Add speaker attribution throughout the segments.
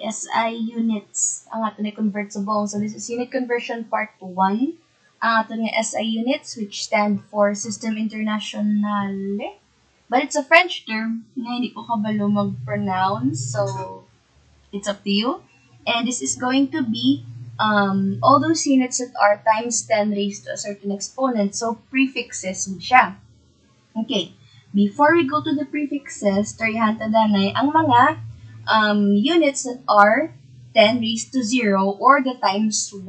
Speaker 1: SI units ang ato ni convert sa buong. So this is unit conversion part 1. Ang ato ni SI units, which stand for System Internationale. But it's a French term na hindi ko kabalo mag-pronounce. So it's up to you. And this is going to be all those units that are times 10 raised to a certain exponent. So prefixes siya. Okay. Before we go to the prefixes, tarihan tadanay ang mga units that are 10 raised to 0 or the times 1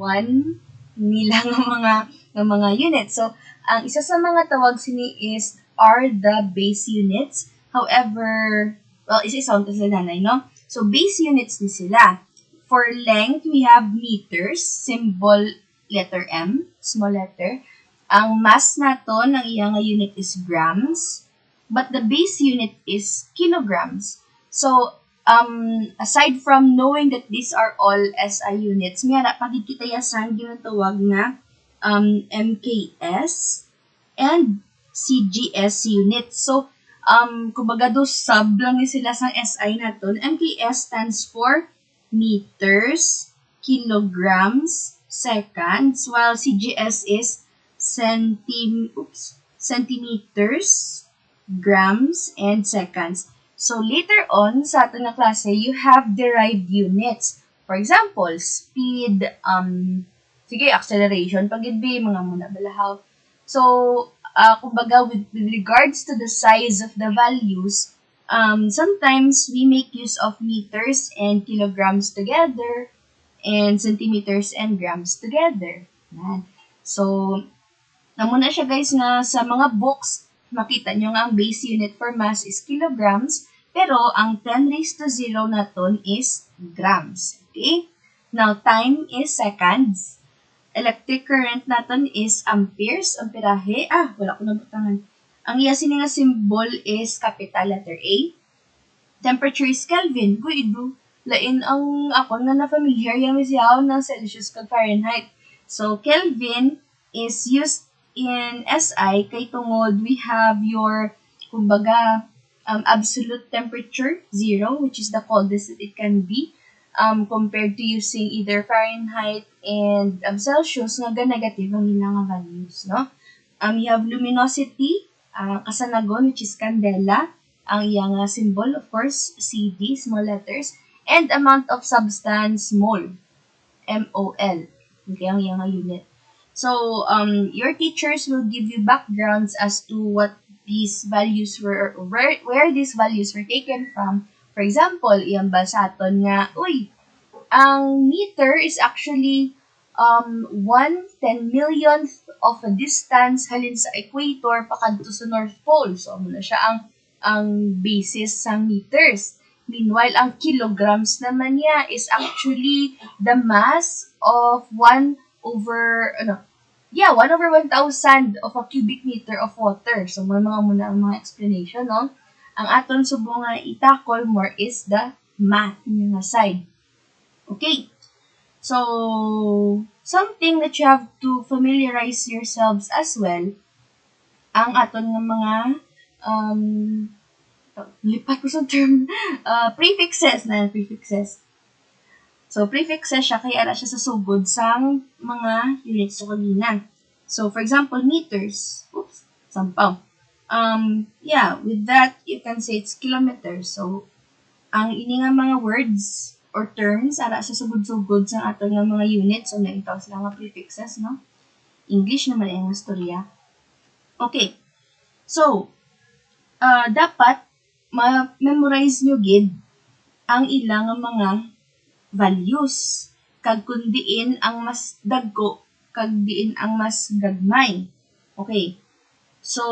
Speaker 1: nila ng mga units. So, ang isa sa mga tawag sini is are the base units. However, well, isa-isa sa nanay, no? So, base units ni sila. For length, we have meters, symbol letter M, small letter. Ang mass nato ng iyang unit is grams, but the base unit is kilograms. So, aside from knowing that these are all SI units, may hanap makikita yasan ginatawag na MKS and CGS units. So, kumbaga do sub lang ni sila sa SI naton. MKS stands for meters, kilograms, seconds, while CGS is centimeters, grams, and seconds. So, later on, sa ating na klase, you have derived units. For example, speed, acceleration, pag-ibig, mga muna balahaw. So, kumbaga, with regards to the size of the values, sometimes we make use of meters and kilograms together, and centimeters and grams together. Yan. So, namuna siya guys na sa mga books, makita nyo nga ang base unit for mass is kilograms, pero ang 10 raised to 0 naton is grams. Okay? Now, time is seconds. Electric current naton is amperes, amperahe. Wala ko nabutangan. Ang iya sini nga symbol is capital letter A. Temperature is Kelvin. Guido. Lain ang ako nga na-familiar yung siya ng Celsius kag Fahrenheit. So, Kelvin is used in SI kay tungod we have your kumbaga absolute temperature 0, which is the coldest that it can be, compared to using either Fahrenheit and Celsius nga negative ang ilang values, no? You have luminosity, kasanagon, which is candela, ang iyang symbol, of course, CD, small letters, and amount of substance, mole, MOL, okay, ang iyang unit. So, your teachers will give you backgrounds as to what these values were, where these values were taken from. For example, iyang basaton nga, ang meter is actually 1/10 millionth of a distance halin sa equator pakadto sa North Pole. So, muna siya ang basis sa meters. Meanwhile, ang kilograms naman niya is actually the mass of 1/1000 of a cubic meter of water. So, may mga muna ang mga explanation, no? Ang aton subo nga itakol more is the math nga side. Okay. So, something that you have to familiarize yourselves as well, ang aton nga mga lipat ko sa term, prefixes. So, prefixes siya, kaya ara siya sa sugod sa mga units sa kanina. So, for example, meters. Sampaw. With that, you can say it's kilometers. So, ang ini nga mga words or terms, ara siya sugod-sugod sa ato nga mga units. So, naitaw sila nga prefixes, no? English naman ang istorya. Okay. So, dapat ma-memorize nyo gid ang ilang mga values, kag kun diin ang mas dagko, kag diin ang mas gagmay. Okay. So,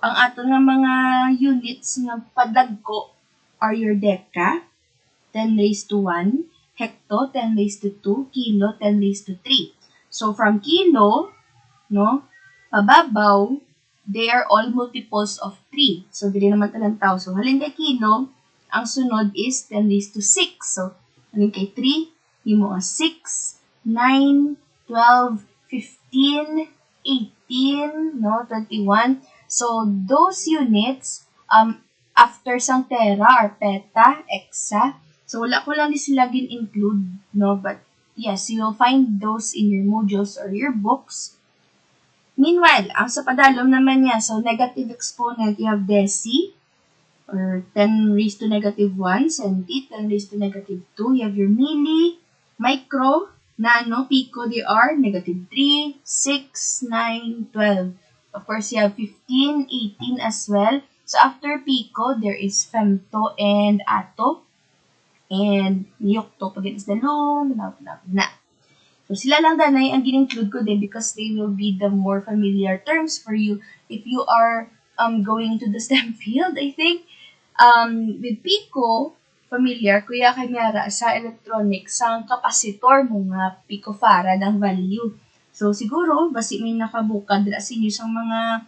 Speaker 1: ang ato nga mga units nga padagko are your deka, 10 raised to 1, hekto, 10 raised to 2, kilo, 10 raised to 3. So, from kilo, no, pababaw, they are all multiples of 3. So, dili naman talantaw. So, halin kay kilo, ang sunod is 10 raised to 6. So, halin kay 3, mo 6, 9, 12, 15, 18, no, 21. So, those units, after sang tera or peta, exa, So, wala ko lang di sila gin-include, no? But, yes, you will find those in your modules or your books. Meanwhile, ang sa padalom naman niya, so negative exponent, you have deci, or 10 raised to negative 1, centi, 10 raised to negative 2. You have your milli, micro, nano, pico, they are negative 3, 6, 9, 12. Of course, you have 15, 18 as well. So, after pico, there is femto and ato. And yokto, pag it's the loom, na. So, sila lang danay ang gin-include ko din because they will be the more familiar terms for you if you are going to the STEM field, I think. With Pico, familiar, kuya kanyara sa electronics, ang kapasitor mo nga picofarad ang value. So, siguro, basi may nakabukad na sa inyo sa mga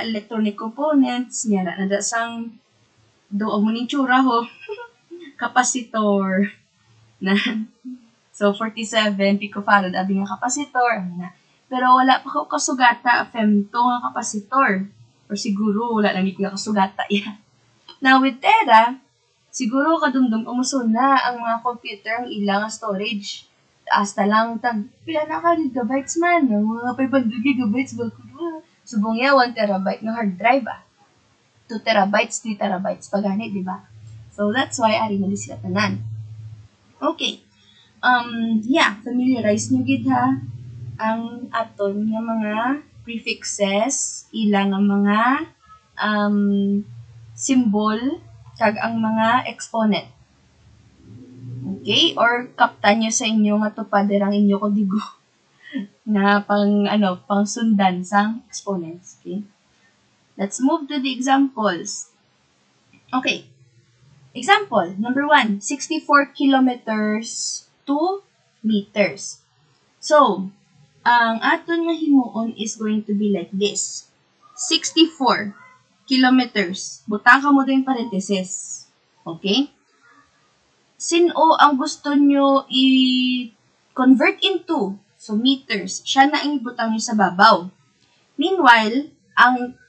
Speaker 1: electronic components, nyara na da sang doon mo ni tsura ho, kapasitor na. So, 47 picofarad abi nga kapasitor. Pero wala pa ko kasugata femto nga kapasitor. Or siguro wala lang nga kasugata yan. Now, with Tera, siguro kadumdum kumusun na ang mga computer ang ilang storage. Hasta lang pila na ka gigabytes man. Mga 500 gigabytes ba ko. Subong niya 1 terabyte ng hard drive 2 terabytes, 3 terabytes pagani, di ba? So, that's why ari na sila tanan. Okay. Familiarize nyo gid ha ang aton nga mga prefixes, ilang ang mga symbol, kag ang mga exponent. Okay? Or kaptan nyo sa inyo nga tupader ang inyo kodigo na pang sundan sang exponents. Okay? Let's move to the examples. Okay. Example, number 1, 64 kilometers 2 meters. So, ang aton nga himuon is going to be like this. 64 kilometers. Butang ka mo din parenthesis. Okay? Sino ang gusto nyo i-convert into? So, meters. Siya na ang ibutang nyo sa babaw. Meanwhile, ang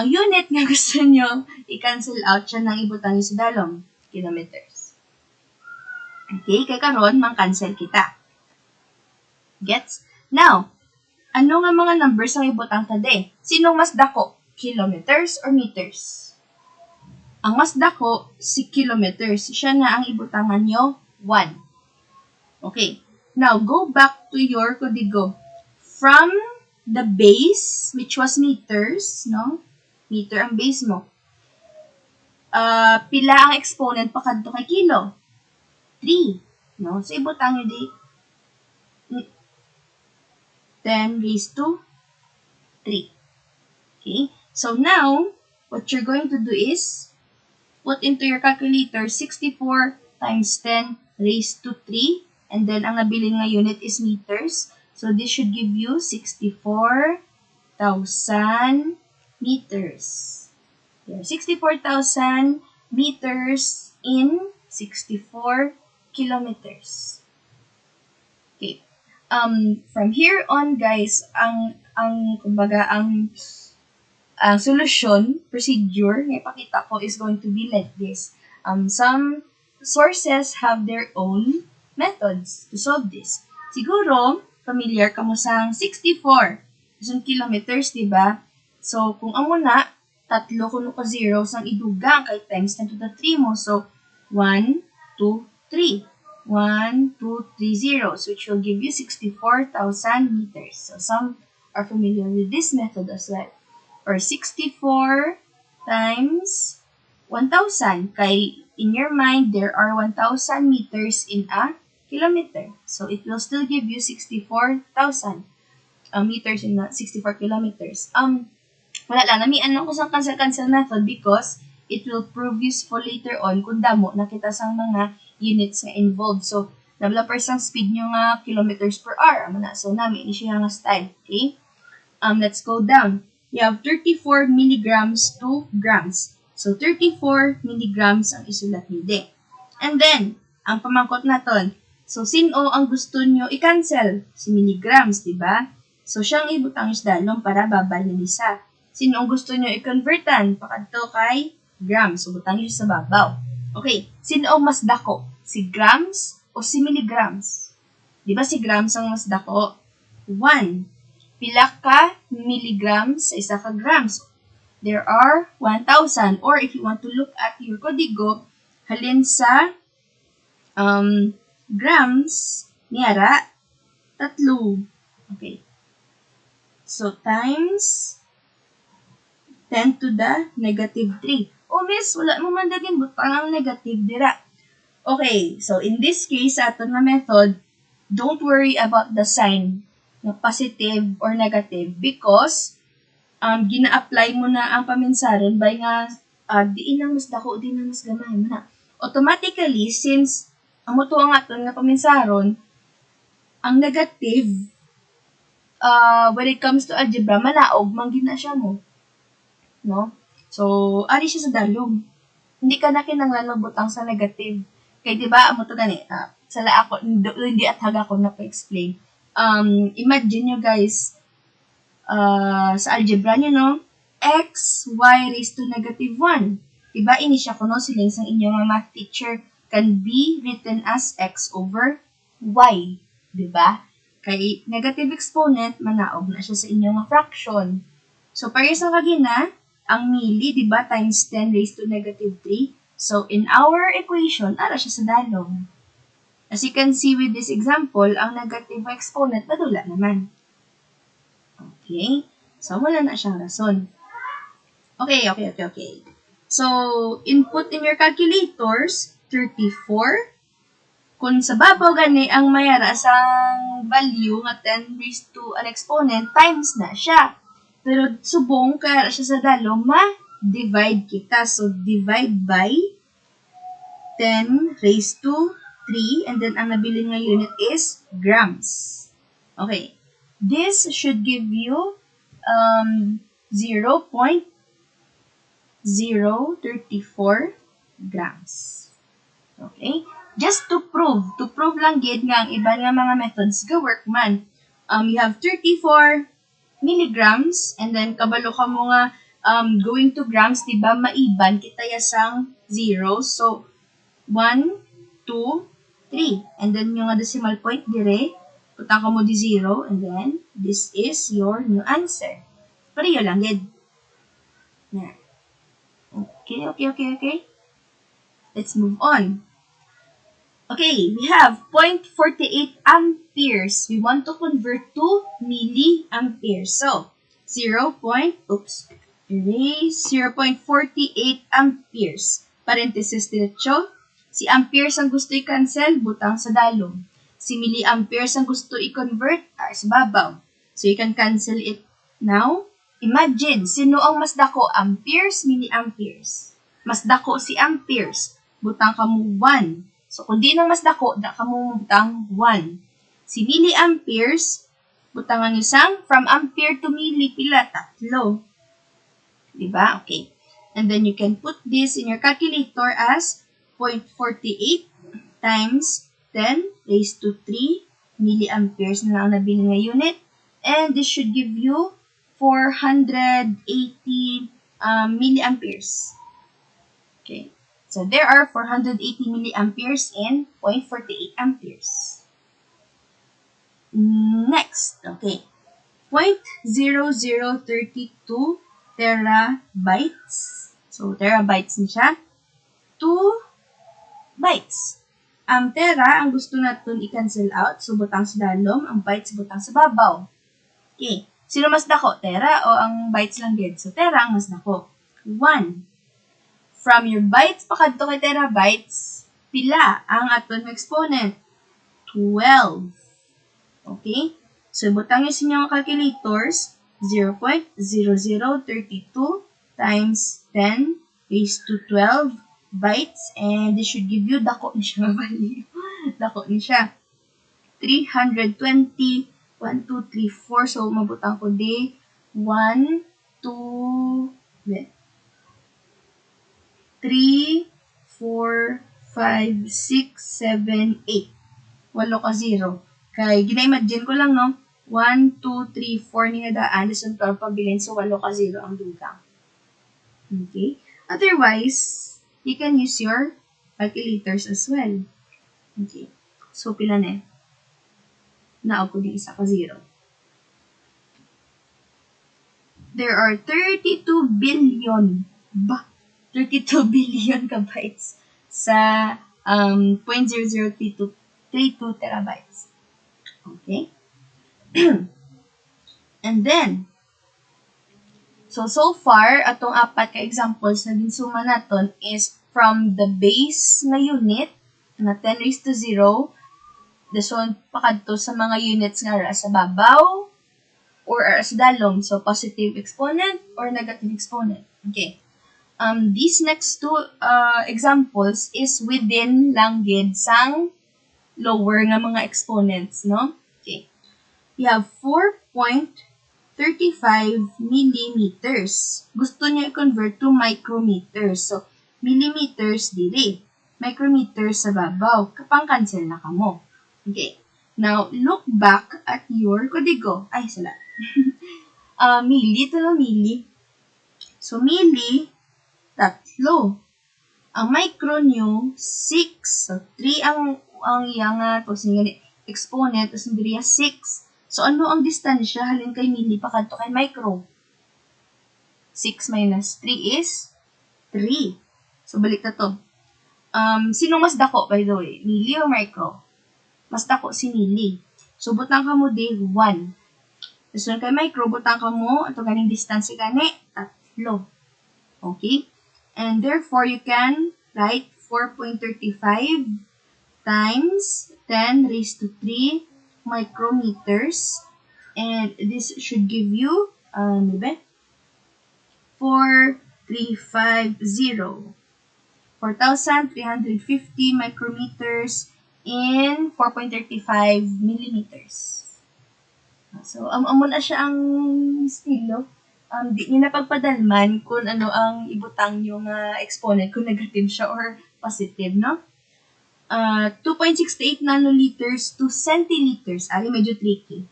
Speaker 1: unit nga gusto nyo i-cancel out, siya nang ibutang nyo sa dalom. Kilometers. Okay? Kaya karon mang-cancel kita. Gets? Now, ano nga mga numbers ang ibutang tade? Sinong mas dako? Kilometers or meters? Ang mas dako, si kilometers. Siya na ang ibutangan nyo, 1. Okay. Now, go back to your kodigo. From the base, which was meters, no? Meter ang base mo. Pila ang exponent pakadto kay kilo? 3. No? So, ibutang nyo di 10 raised to 3. Okay? So, now, what you're going to do is put into your calculator 64 times 10 raised to 3. And then, ang nabilin nga unit is meters. So, this should give you 64,000 meters. Yeah, 64,000 meters in 64 kilometers. Okay. From here on, guys, ang solution, procedure, na ipakita ko is going to be like this. Some sources have their own methods to solve this. Siguro, familiar ka mo sa 64 kilometers, diba? So, kung amo na, tatlo kuno ka zeros ang idugang kay times 10 to the 3 mo. So, 1, 2, 3. 1, 2, 3 zeros, which will give you 64,000 meters. So, some are familiar with this method as well. Or 64 times 1,000. Kay, in your mind, there are 1,000 meters in a kilometer. So, it will still give you 64,000 meters in 64 kilometers. Wala lang, namian lang ko sa cancel-cancel method because it will prove useful later on kung damo nakita sang mga units na involved. So, nabla sang speed nyo nga kilometers per hour. So, namin siya nga style. Okay? Let's go down. You have 34 milligrams to grams. So, 34 milligrams ang isulat nyo din. And then, ang pamangkot naton. So, sino ang gusto nyo i-cancel? Si milligrams, diba? So, siyang ibutang is dalong para babal na isa. Sino ang gusto nyo i-convertan? Pakadto kay grams. So, butang nyo sa babaw. Okay, sino ang mas dako? Si grams o si milligrams? Di ba si grams ang mas dako? 1. Pila ka milligrams sa isa ka grams? There are 1,000. Or if you want to look at your kodigo, halin sa grams, niyara, 3. Okay. So, times 10 to the negative 3. Oh, miss, wala mo man daging butang ang negative dira. Okay, so in this case, sa aton nga method, don't worry about the sign na positive or negative because gina-apply mo na ang paminsaron by nga diin ang mas dako, diin ang mas gamay mo na. Automatically, since ang muto ang aton nga paminsaron, ang negative, when it comes to algebra, malaog, manggina siya mo. No? So, ari siya sa dalom. Hindi ka na kinanglan magbutang sa negative. Kaya diba, amo to gani, sala ako, hindi at haga ko na pa-explain. Imagine nyo guys, sa algebra nyo, no? X, y raised to negative 1. Diba, ini siya kuno siling sa inyong math teacher can be written as x over y. Diba? Kay negative exponent, manaog na siya sa inyong fraction. So, parehas ang kagina, ang milli, diba, times 10 raised to negative 3. So, in our equation, ara siya sa dalom. As you can see with this example, ang negative exponent, madula naman. Okay? So, wala na siyang rason. Okay. So, input in your calculators, 34. Kung sa babaw gani, ang mayara sa value nga 10 raised to an exponent, times na siya. Pero subong, kaya siya sa dalom, ma-divide kita. So, divide by 10 raised to 3. And then, ang nabilin nga unit is grams. Okay. This should give you 0.034 grams. Okay? Just to prove lang gid nga ang iba nga mga methods ga work man. You have 34 milligrams, and then kabalo ka mo nga going to grams, diba, maiban, kita yasang 0. So, 1, 2, 3. And then, yung decimal point dire, putang ka mo di 0, and then, this is your new answer. Pareho lang, gid. Yeah. Okay. Let's move on. Okay, we have 0.48 amperes. We want to convert to milliamperes. So, 0.48 amperes. Parenthesis diretso. Si amperes ang gusto i-cancel, butang sa dalom. Si milliamperes ang gusto i-convert, sa babaw. So, you can cancel it now. Imagine, sino ang mas dako? Amperes, milliamperes. Mas dako si amperes. Butang ka mo 1. So, kung di na mas dako, da ka mo butang 1. Si milliamperes, butangan nyo sang, from ampere to milli, pila? 3. Diba? Okay. And then, you can put this in your calculator as 0.48 times 10 raised to 3 milliamperes na lang nabili nga unit. And this should give you 480 milliamperes. Okay. So, there are 480 milliamperes in 0.48 amperes. Next, okay. 0.0032 terabytes. So, terabytes na siya. 2 bytes. Ang tera, ang gusto natin i-cancel out. So, butang sa dalom. Ang bytes, butang sa babaw. Okay. Sino mas dako? Tera o ang bytes lang din? So, tera ang mas dako. 1. From your bytes pakadto kay terabytes, pila ang aton exponent? 12. Okay? So, butang nyo sa inyong calculators, 0.0032 times 10 raised to 12 bytes, and this should give you, dako ni siya value. Dako ni siya. 320, 1, 2, 3, 4. So, mabutang ko di, 1, 2, 3, 4, 5, 6, 7, 8. 8 ka 0. Kaya, gina-imagine ko lang, no? 1, 2, 3, 4 niya daan. This ang 12 pabilin. So, 8 ka 0 ang dugang. Okay? Otherwise, you can use your calculators as well. Okay. So, pila na eh. Naog ko di isa ka 0. There are 32 billion 32 billion bytes sa 0.0032 terabytes. Okay? And then, so far, atong 4 ka examples na ginsuma naton is from the base na unit na 10 raised to 0, this one pakadto sa mga units nga ra sa babaw or sa dalom. So, positive exponent or negative exponent. Okay. These next two examples is within lang gid sang lower nga mga exponents, no? Okay. You have 4.35 millimeters. Gusto niya i-convert to micrometers. So, millimeters dili. Micrometers sa babaw. Kapang-cancel na kamo. Okay. Now, look back at your kodigo. Ay, sala. Milli, ito na milli. So, milli, 3. Ang micro nyo, 6. So, 3 ang iyang exponent, tapos ang 6. So, ano ang distansya halin kay milli pakadto kay micro? 6 minus 3 is 3. So, balik na to. Sinong mas dako, by the way? Milli o micro? Mas dako si milli. So, butang ka mo di 1. Tapos kay micro, butang ka mo, ito ganing distansya gani, 3. Okay? And therefore, you can write 4.35 times 10 raised to 3 micrometers. And this should give you, 4,350 micrometers in 4.35 millimeters. So, amo na siya ang estilo. Di niyo napagpadalman kung ano ang ibutang yung exponent, kung negative siya or positive, no? 2.68 nanoliters to centiliters. Medyo tricky.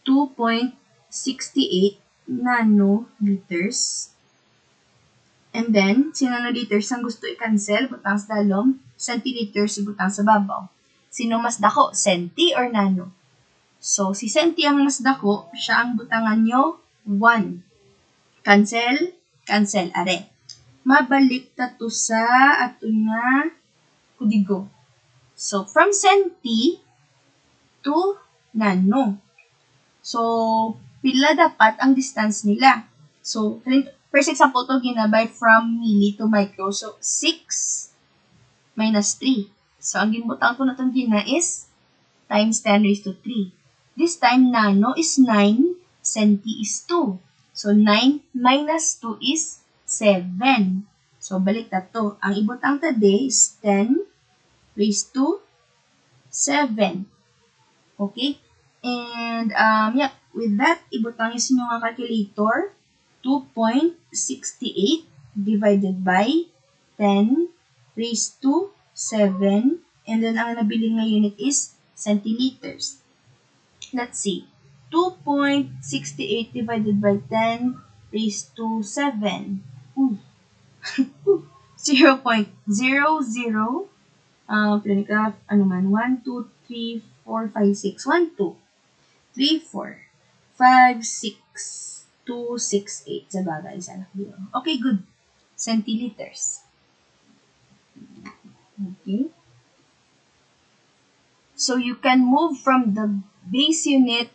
Speaker 1: 2.68 nanoliters. And then, si nanoliters ang gusto i-cancel, butang sa dalom, centiliters butang sa babaw. Sino mas dako? Centi or nano? So, si centi ang mas dako, siya ang butangan nyo, 1. Cancel, cancel, are. Mabalik ta to sa ato nga kudigo. So, from centi to nano. So, pila dapat ang distance nila. So, first example to ginabay from milli to micro. So, 6 minus 3. So, ang ginbutang ko na itong gina is times 10 raised to 3. This time, nano is 9, centi is 2. So, 9 minus 2 is 7. So, balik na to. Ang ibutang today is 10 raised to 7. Okay? And, with that, ibutang is nyo nga calculator. 2.68 divided by 10 raised to 7. And then, ang nabiling na unit is centiliters. Let's see. 2.68 divided by 10 raised to 7. 0.00 1, 2, 3, 4, 5, 6, 1, 2, 3, 4, 5, 6, 2, 6, 8. Sa bagay, isa na. Okay, good. Centiliters. Okay. So, you can move from the base unit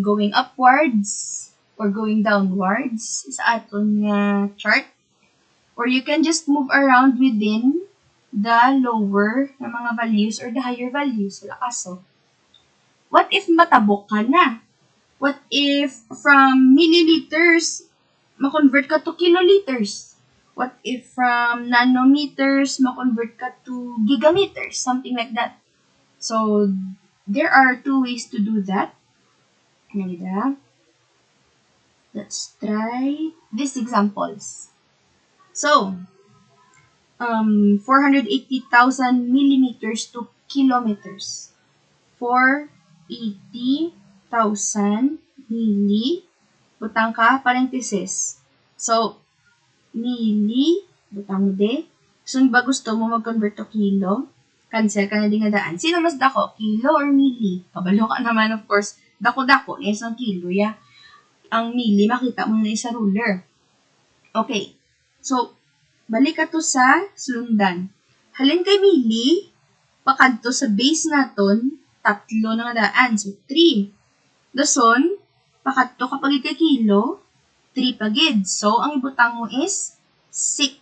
Speaker 1: going upwards or going downwards sa aton chart. Or you can just move around within the lower na mga values or the higher values. Wala kaso. What if matabok ka na? What if from milliliters, ma-convert ka to kiloliters? What if from nanometers, ma-convert ka to gigameters? Something like that. So, there are 2 ways to do that. Let's try these examples. So, 480,000 millimeters to kilometers. 480,000 milli, butang ka, parenthesis. So, Mili, butang mo de. So, ba gusto mo mag-convert to kilo? Cancel ka na din nga daan. Sino mas dako? Kilo or mili? Kabalo ka naman, of course. Dako-dako na isang kilo, ya. Ang mili, makita mo na isa ruler. Okay. So, balik ka to sa sundan. Halin kay mili, pakadto sa base naton, 3 na nga daan. So, 3. Dason, pakadto kapag kay kilo, 3 pagid. So, ang ibutang mo is 6.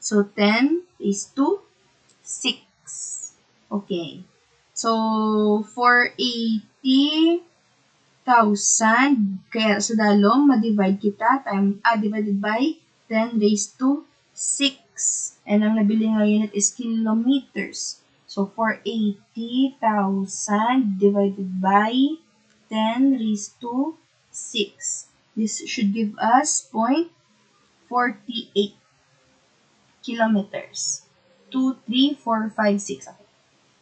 Speaker 1: So, 10 is to 6. Okay. So, 480,000. Kaya sa dalom, ma-divide kita. Divided by 10 raised to 6. And ang nabili nga unit is kilometers. So, 480,000 divided by 10 raised to 6. This should give us 0.48 kilometers. 2, 3, 4, 5, 6. Okay.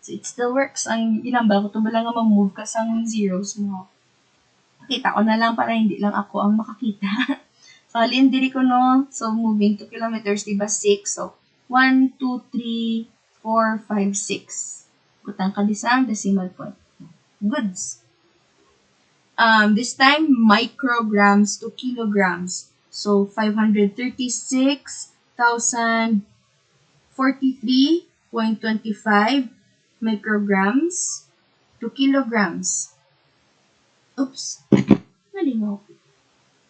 Speaker 1: So, it still works. Ang ginambal ko, ito ba lang nga mag-move ka sa zeros mo. Kita ko na lang para hindi lang ako ang makakita. So, halin diri ko no. So, moving to kilometers, diba 6? So, 1, 2, 3, 4, 5, 6. Butang ka disang decimal point. Goods. This time, micrograms to kilograms. So, 536,043.25 micrograms to kilograms. Oops. Nalingaw.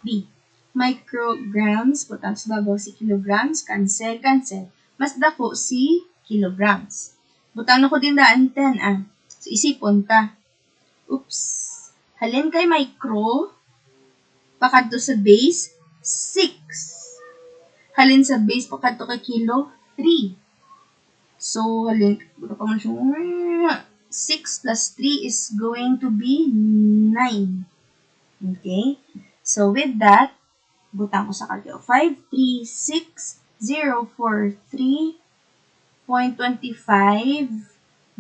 Speaker 1: B. Micrograms, putang sa babaw si kilograms, cancel. Mas dako si kilograms. Butang na ko din daan 10, So, isipon ka. Oops. Halin kay micro, pakadto sa base, 6. Halin sa base, pakadto kay kilo, 3. So, halin, buta pa man siya, 6 plus 3 is going to be 9. Okay? So, with that, butang ko sa kalyo, 536,043.25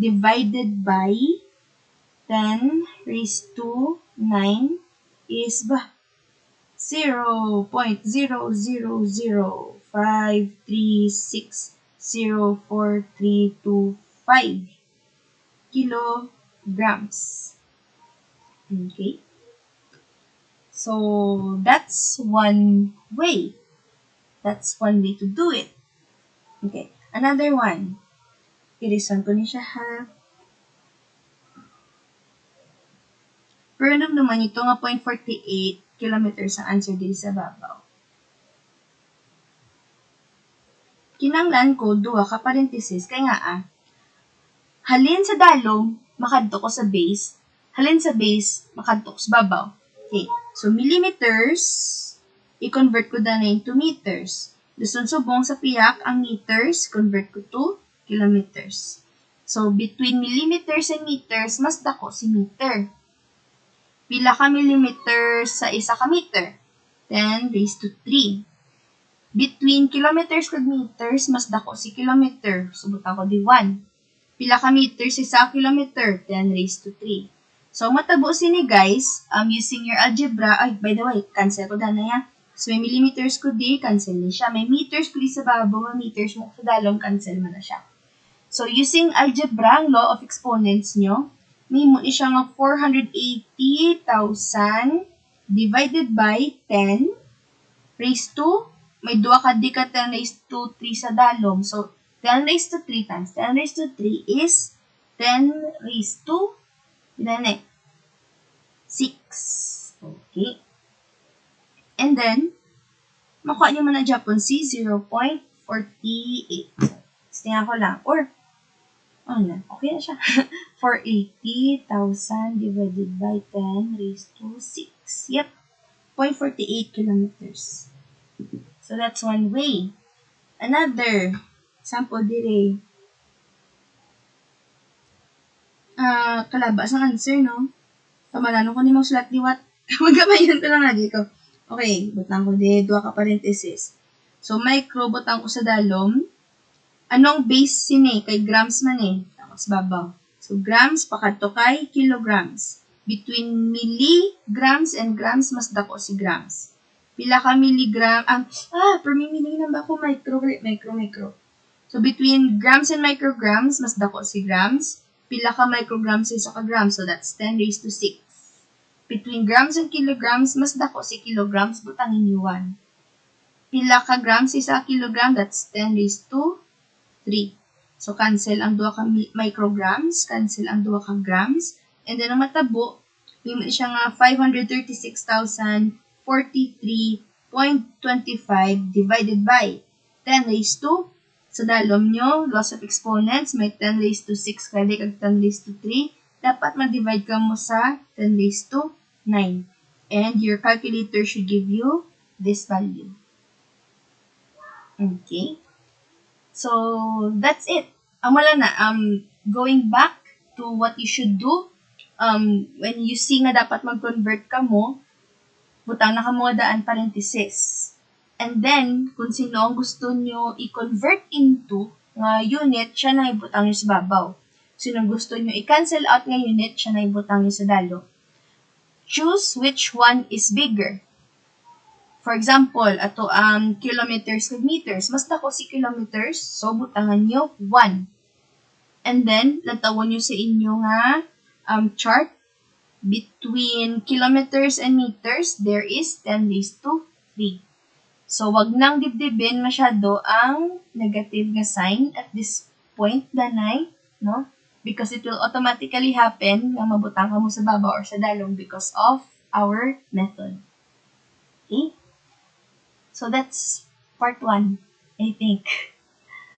Speaker 1: divided by 10 raised to 9 is 0.00053604325 kilograms. Okay? So, that's one way. That's one way to do it. Okay. Another one. Irisan ko ni siya ha. Pero naman ito nga 0.48 kilometers ang answer dito sa babaw. Kinanglan ko, duwa ka parenthesis, kaya nga halin sa dalom, makadto ko sa base. Halin sa base, makadto ko sa babaw. Okay. So, millimeters, i-convert ko na into meters. Gusto subong sa piyak, ang meters, convert ko to kilometers. So, between millimeters and meters, mas dako si meter. Pila ka millimeters sa isa ka meter? 10 raised to 3. Between kilometers and meters, mas dako si kilometer. Subutan ko di 1. Pila ka meters sa isa kilometer? 10 raised to 3. So, matabo sini guys, using your algebra, by the way, cancel ko na yan. So, may millimeters ko di, cancel na siya. May meters ko di sa babaw, may meters mo sa dalong, cancel mo na siya. So, using algebra, ang law of exponents nyo, may mo siya nga 480,000 divided by 10 raised to, may 2 ka di ka 10 raised to 3 sa dalom. So, 10 raised to 3 times 10 raised to 3 is 10 raised to 6. Okay. And then, makuha nyo man na Japon si 0.48. Tingnan ko lang. Or, okay na siya. 480,000 divided by 10 raised to 6. Yep. 0.48 kilometers. So, that's one way. Another. Sample dire. Kalabas ang answer, no? Kamalano ko ni mong sulat liwat. Magkamayan ko lang lagi ko. Okay, butang ko di, 2 ka parenthesis. So, micro, butang ko sa dalom. Anong base sini? Kay grams man Tapos babaw. So, grams, pakadto kay kilograms. Between milligrams and grams, mas dako si grams. Pila ka milligram, per milligram ba ako, micro. So, between grams and micrograms, mas dako si grams. Pila ka micrograms sa isa ka grams, so that's 10 raised to 6. Between grams and kilograms, mas dako si kilograms, butangin ni 1. Pila ka grams sa isa ka kilogram, that's 10 raised to 3. So, cancel ang 2 ka micrograms, cancel ang 2 ka grams, and then ang matabo, may siya nga 536,043.25 divided by 10 raised to, sa dalom nyo, loss of exponents, may 10 raised to 6 kali kag 10 raised to 3, dapat ma-divide ka mo sa 10 raised to 9. And your calculator should give you this value. Okay? So, that's it. Wala na. Going back to what you should do, when you see nga dapat mag-convert ka mo, butang na ka mo daan parenthesis. And then, kung sino ang gusto nyo i-convert into nga unit, siya na ibutang nyo sa babaw. Sino gusto nyo i-cancel out nga unit, siya na ibutang nyo sa dalo. Choose which one is bigger. For example, ato ang kilometers kag meters. Mas dako si kilometers, so butangan nyo 1. And then, latawon nyo sa inyo nga chart. Between kilometers and meters, there is 10 raised to 3. So, wag nang dibdibin masyado ang negative nga sign at this point, danay, no? Because it will automatically happen na mabutang ka mo sa baba or sa dalong because of our method. Okay? So, that's part 1, I think.